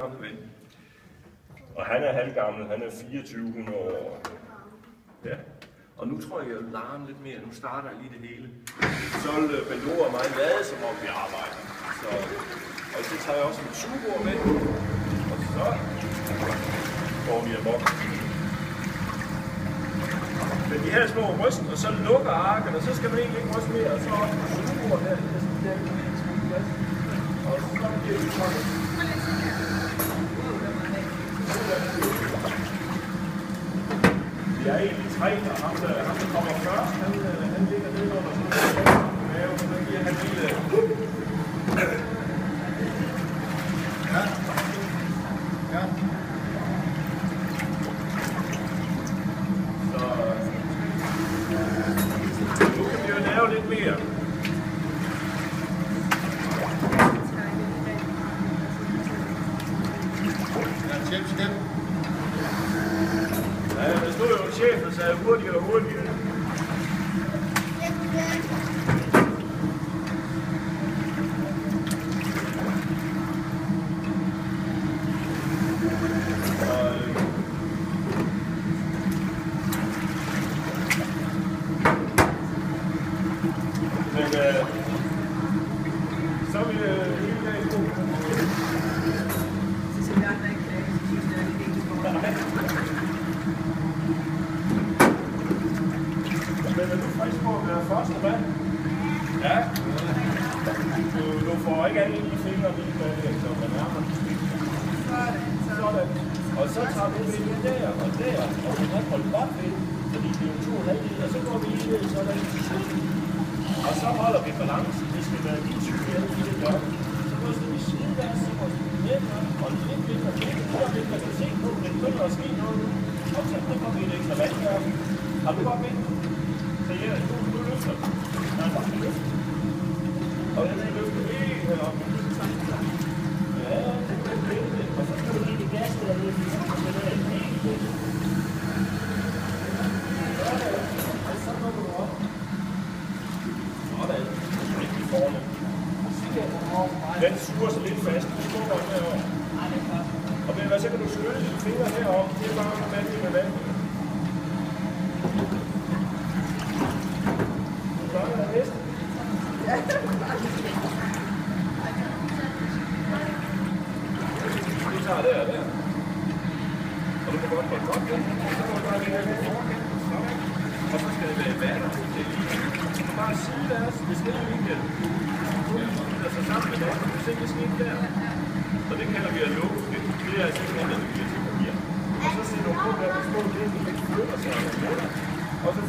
gammel ven. Og han er halvgammel, han er 2400 år. Ja. Og nu tror jeg, jeg vil larme lidt mere. Nu starter jeg lige det hele. Så vil Bendora og mig lade, som om vi arbejder. Så, og så tager jeg også mit sugebord med. Og så går vi amok. Men de her små ryst, og så lukker arken, og så skal man egentlig ikke ryste mere. Og så også på sugebordet her. Og så bliver det kommet. Vi er egentlig tre, og ham der kommer først, han ligger nede under sådan en mave, og så giver han lille... Ja. Ja. Så nu kan vi jo lave lidt mere. Ja, der stod jo en chef, der sagde hurtigere og hurtigere. Men så vil hele dagen gå. Så skal vi andre ikke klage, så synes jeg, det er ikke Men er du frisk på at være første mand? Ja. Du får ikke alle de fingre lige bag, så man nærmer. Sådan. Og så tager vi det der og der, og vi kan holde godt ved, fordi det er jo 2,5 og så går vi lige ned sådan til siden. Og så holder vi balancen, det skal være lige 20 eller 4 gør. Så ryster vi sideværs, så ryster vi ned, og lidt lidt og lidt, og lidt, man kan se på, det begynder at ske noget. Og så kommer vi et ekstra vandkær. Har du godt med? Så ja, du løfter. Nej, du løfter. Og jeg skal løfte helt heroppe. Ja, det er det. Og så skal du lige det gas dernede, så skal det være helt det. Og så kommer du op. Sådan. Rigtig forne. Den suger sig lidt fast. Du skubber også herovre. Og ved hvad, så kan du skylle dine fingre heroppe. Det er bare med vand. Ja. Du tager der og der. Og du kan godt holde godt den. Så kan du bare lige have lidt forkant. Og så skal det være vand. Du kan bare sige deres. Det skal jo ikke hjælpe. Det er så sammen med vand. Du ser det ske der. Og det kalder vi at lukke. Det er altså ikke andet, vi vil til papir. Og så sætter du på der, og så får du det, du ikke flytter sig. Og så